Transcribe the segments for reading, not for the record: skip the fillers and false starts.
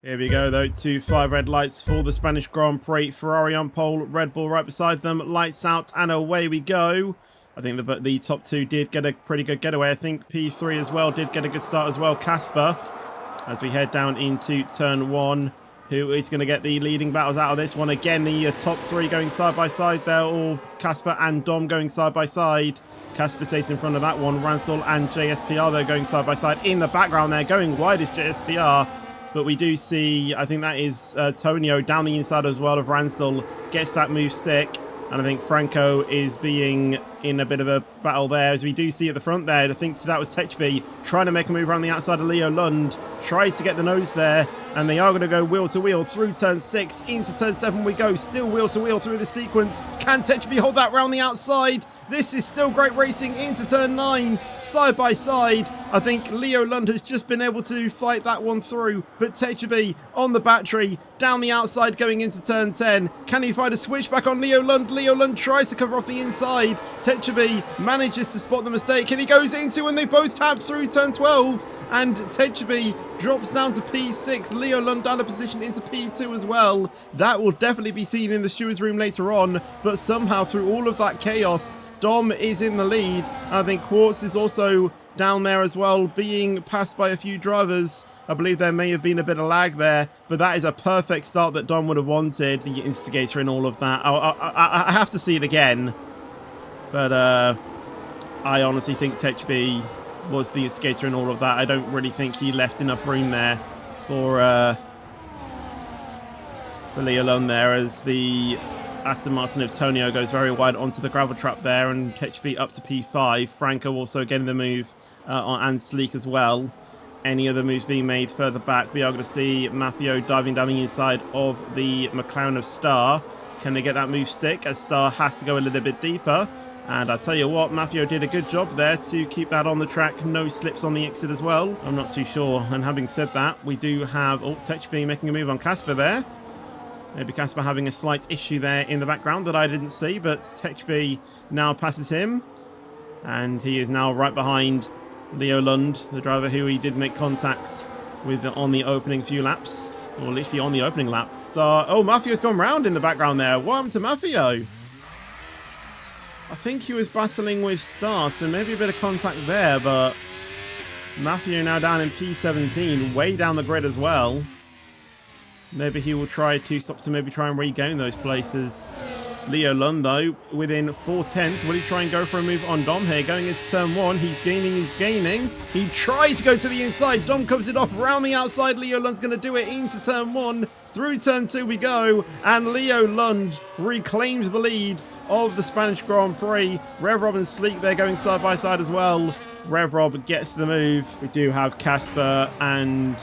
Here we go though, to 5 red lights for the Spanish Grand Prix. Ferrari on pole, Red Bull right beside them, lights out and away we go. I think the top two did get a pretty good getaway. I think P3 as well did get a good start as well. Casper, as we head down into turn 1, who is going to get the leading battles out of this one. Again, the top 3 going side by side there, all Casper and Dom going side by side. Casper stays in front of that one. Ransdell and JSPR, they're going side by side. In the background there, going wide is JSPR. But we do see, I think that is Tonio down the inside as well of Ransdell, gets that move stick. And I think Franco is being in a bit of a battle there, as we do see at the front there. I think that was TECHUBI trying to make a move around the outside of Leo Lund. Tries to get the nose there, and they are going to go wheel to wheel through turn 6. Into turn 7 we go, still wheel to wheel through the sequence. Can TECHUBI hold that round the outside? This is still great racing into turn 9, side by side. I think Leo Lund has just been able to fight that one through, but TECHUBI on the battery, down the outside going into turn 10. Can he find a switch back on Leo Lund? Leo Lund tries to cover off the inside. TECHUBI manages to spot the mistake, and he goes into, and they both tap through turn 12. And TECHUBI drops down to P6. Leo Lund down a position into P2 as well. That will definitely be seen in the stewards room later on. But somehow through all of that chaos, Dom is in the lead. I think Quartz is also down there as well, being passed by a few drivers. I believe there may have been a bit of lag there, but that is a perfect start that Dom would have wanted. The instigator and all of that. I have to see it again. But I honestly think TECHUBI was the instigator and all of that. I don't really think he left enough room there for Leo Lund there, as the Aston Martin of Tonio goes very wide onto the gravel trap there, and TECHUBI up to P5. Franco also getting the move and Sleek as well. Any other moves being made further back, we are going to see Mafio diving down the inside of the McLaren of Star. Can they get that move stick, as Star has to go a little bit deeper? And I tell you what, Mafio did a good job there to keep that on the track. No slips on the exit as well. I'm not too sure. And having said that, we do have TECHUBI making a move on Casper there. Maybe Casper having a slight issue there in the background that I didn't see, but TECHUBI now passes him. And he is now right behind Leo Lund, the driver who he did make contact with on the opening few laps. Or literally on the opening lap. Oh, Mafio's gone round in the background there. What happened to Mafio? I think he was battling with Star, so maybe a bit of contact there, but Mafio now down in P17, way down the grid as well. Maybe he will try 2 stops to maybe try and regain those places. Leo Lund, though, within 4/10. Will he try and go for a move on Dom here? Going into turn 1, he's gaining. He tries to go to the inside. Dom covers it off around the outside. Leo Lund's going to do it into turn 1. Through turn 2 we go, and Leo Lund reclaims the lead of the Spanish Grand Prix. Rev Rob and Sleek, they're going side by side as well. Rev Rob gets the move. We do have Casper and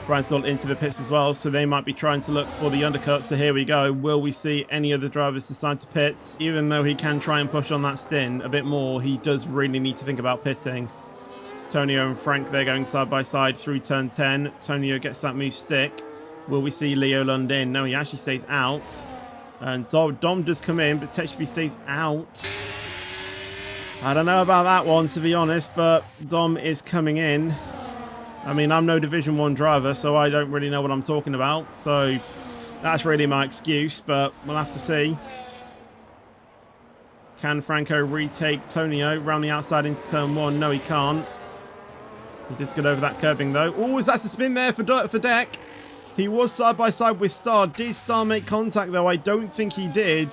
Ransdell into the pits as well, so they might be trying to look for the undercut. So here we go. Will we see any of the drivers decide to pit? Even though he can try and push on that stint a bit more, he does really need to think about pitting. Tonio and Frank, they're going side by side through turn 10. Tonio gets that move stick. Will we see Leo Lund in? No, he actually stays out. And Dom does come in, but TECHUBI stays out. I don't know about that one, to be honest, but Dom is coming in. I mean, I'm no Division 1 driver, so I don't really know what I'm talking about. So that's really my excuse, but we'll have to see. Can Franco retake Tonio round the outside into turn 1? No, he can't. He just got over that curbing, though. Oh, that's a spin there for Deck. He was side by side with Star. Did Star make contact, though? I don't think he did.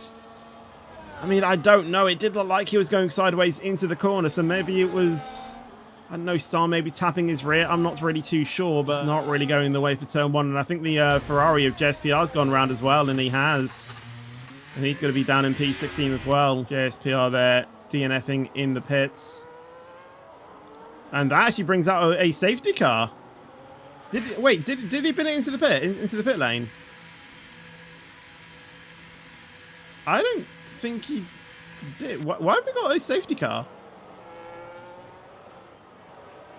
I mean, I don't know. It did look like he was going sideways into the corner, so maybe it was, I don't know, Star maybe tapping his rear. I'm not really too sure, but it's not really going the way for turn 1. And I think the Ferrari of JSPR has gone round as well, and he has. And he's going to be down in P16 as well. JSPR there, DNFing in the pits. And that actually brings out a safety car. Did he bin it into the pit lane? I don't think he did. Why have we got a safety car?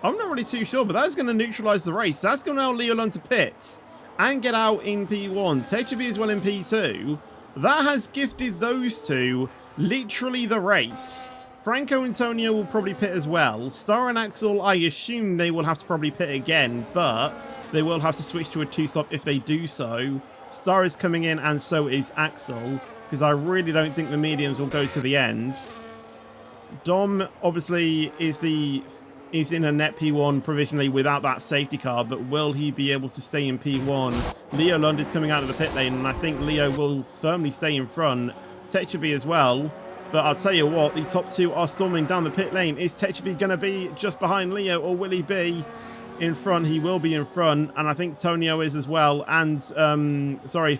I'm not really too sure, but that's going to neutralise the race. That's going to allow Leo Lund to pit and get out in P1. TECHUBI as well in P2. That has gifted those two literally the race. Franco and Tonio will probably pit as well. Star and Axel, I assume they will have to probably pit again, but they will have to switch to a 2-stop if they do so. Star is coming in and so is Axel, because I really don't think the mediums will go to the end. Dom obviously is in a net P1 provisionally without that safety car, but will he be able to stay in P1? Leo Lund is coming out of the pit lane, and I think Leo will firmly stay in front. TECHUBI as well. But I'll tell you what, the top two are storming down the pit lane. Is TECHUBI going to be just behind Leo, or will he be in front? He will be in front, and I think Tonio is as well, and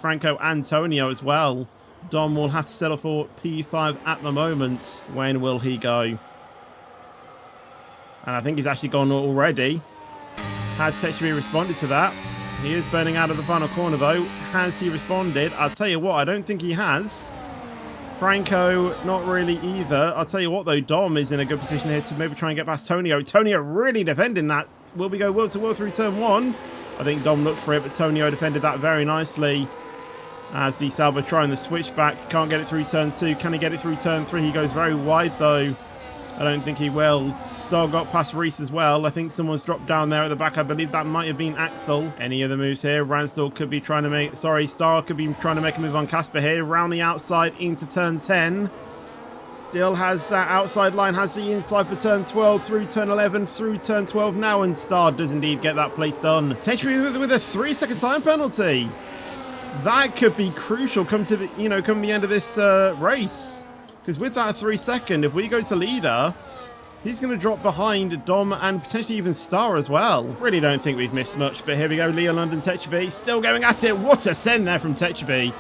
Franco and Tonio as well. Dom will have to settle for P5 at the moment. When will he go? And I think he's actually gone already. Has TECHUBI responded to that? He is burning out of the final corner though. Has he responded? I'll tell you what, I don't think he has. Franco, not really either. I'll tell you what though, Dom is in a good position here to maybe try and get past Tonio. Tonio really defending that. Will we go wheel to wheel through turn 1? I think Dom looked for it, but Tonio defended that very nicely. As the Sauber trying the switchback. Can't get it through turn 2. Can he get it through turn 3? He goes very wide though. I don't think he will. Star got past Reese as well. I think someone's dropped down there at the back. I believe that might have been Axel. Any other moves here? Ransdell could be trying to make... Star could be trying to make a move on Casper here. Round the outside into turn 10. Still has that outside line. Has the inside for turn 12. Through turn 11. Through turn 12 now. And Star does indeed get that place done. TECHUBI with a 3-second time penalty. That could be crucial come to the, come the end of this race. Because with that 3-second, if we go to leader... He's going to drop behind Dom and potentially even Star as well. Really don't think we've missed much, but here we go. Leo Lund and TECHUBI still going at it. What a send there from TECHUBI.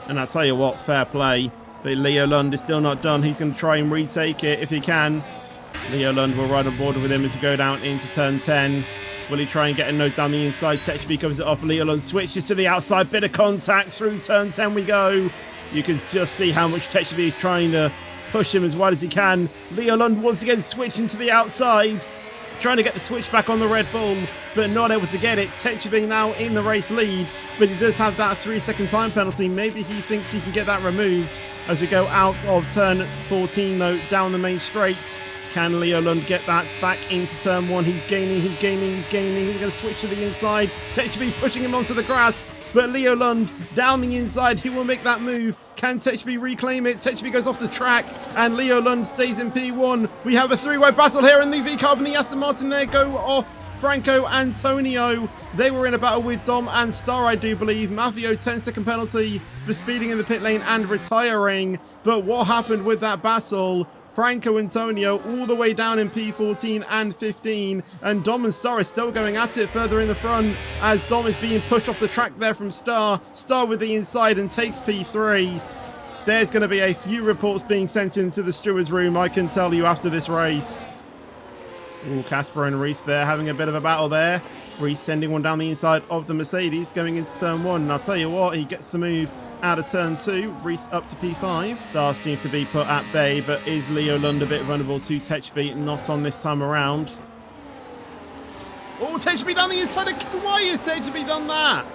And I'll tell you what, fair play. But Leo Lund is still not done. He's going to try and retake it if he can. Leo Lund will ride on board with him as we go down into turn 10. Will he try and get a note down the inside? TECHUBI covers it off. Leo Lund switches to the outside. Bit of contact through turn 10 we go. You can just see how much TECHUBI is trying to push him as wide as he can. Leo Lund once again switching to the outside. Trying to get the switch back on the Red Bull, but not able to get it. TECHUBI now in the race lead, but he does have that 3-second time penalty. Maybe he thinks he can get that removed as we go out of turn 14 though, down the main straight. Can Leo Lund get that back into turn 1? He's gaining. He's going to switch to the inside. TECHUBI pushing him onto the grass, but Leo Lund down the inside. He will make that move. Can TECHUBI reclaim it? TECHUBI goes off the track, and Leo Lund stays in P1. We have a 3-way battle here, and the V-Carb and the Aston Martin there go off. Franco and Tonio, they were in a battle with Dom and Star, I do believe. Mafio, 10-second penalty for speeding in the pit lane and retiring. But what happened with that battle? Franco and Tonio all the way down in P14 and 15, and Dom and Star are still going at it further in the front as Dom is being pushed off the track there from Star. Star with the inside and takes P3. There's going to be a few reports being sent into the steward's room, I can tell you, after this race. Ooh, Casper and Reese there having a bit of a battle there. Reese sending one down the inside of the Mercedes going into turn 1, and I'll tell you what, he gets the move out of turn 2. Reese up to P5. Star seems to be put at bay, but is Leo Lund a bit vulnerable to TECHUBI? Not on this time around. Oh, TECHUBI down the inside. Why has TECHUBI done that?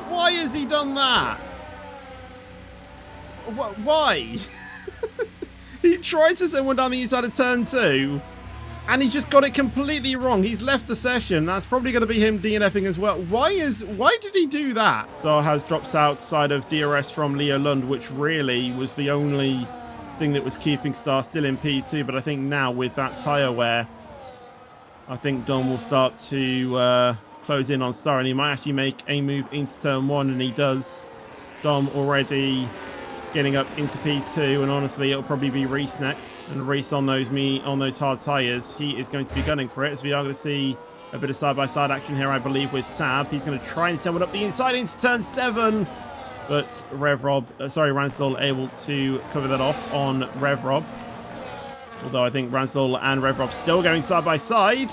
Why has he done that? Why? He tried to send one down the inside of turn 2. And he just got it completely wrong. He's left the session. That's probably going to be him DNFing as well. Why did he do that? Star has drops outside of DRS from Leo Lund, which really was the only thing that was keeping Star still in P2. But I think now with that tyre wear, I think Dom will start to close in on Star. And he might actually make a move into turn 1. And he does. Dom already getting up into P2, and honestly it'll probably be Reese next, and Reese on those hard tyres, he is going to be gunning for it, as we are going to see a bit of side-by-side action here, I believe, with Sab. He's going to try and send one up the inside into turn 7, but Ransdell able to cover that off on Revrob, although I think Ransdell and Revrob still going side-by-side.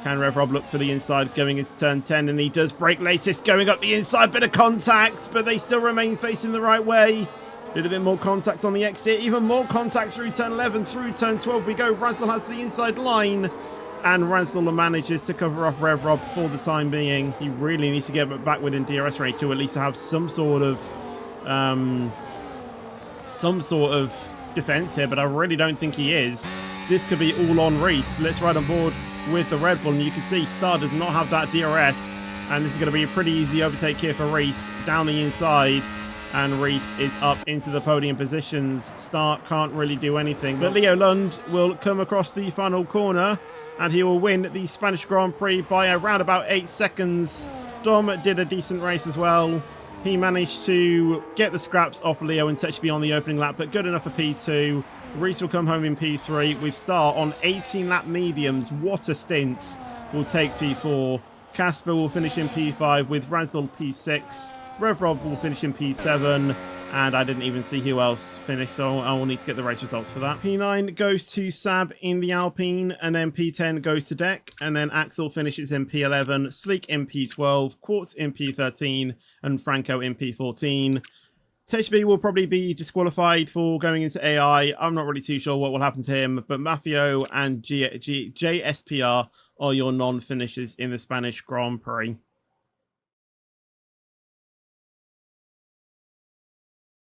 Can Revrob look for the inside going into turn 10, and he does break latest going up the inside, bit of contact, but they still remain facing the right way. A little bit more contact on the exit, even more contact through turn 11, through turn 12 we go. Ransdell has the inside line, and Ransdell manages to cover off Revrob for the time being. He really needs to get back within DRS range to at least have some sort of defense here, but I really don't think he is. This could be all on Reese. Let's ride on board with the Red Bull, and you can see Star does not have that DRS, and this is going to be a pretty easy overtake here for Reese down the inside, and Reese is up into the podium positions. Star can't really do anything, but Leo Lund will come across the final corner, and he will win the Spanish Grand Prix by around about 8 seconds. Dom did a decent race as well. He managed to get the scraps off Leo and TECHUBI on the opening lap, but good enough for P2. Reese will come home in P3 with Star on 18 lap mediums. What a stint. Will take P4. Casper will finish in P5 with Razdal P6. Rev Rob will finish in P7. And I didn't even see who else finished, so I will need to get the race results for that. P9 goes to Sab in the Alpine, and then P10 goes to Deck, and then Axel finishes in P11, Sleek in P12, Quartz in P13, and Franco in P14. TECHUBI will probably be disqualified for going into AI. I'm not really too sure what will happen to him, but Mafio and JSPR are your non-finishers in the Spanish Grand Prix.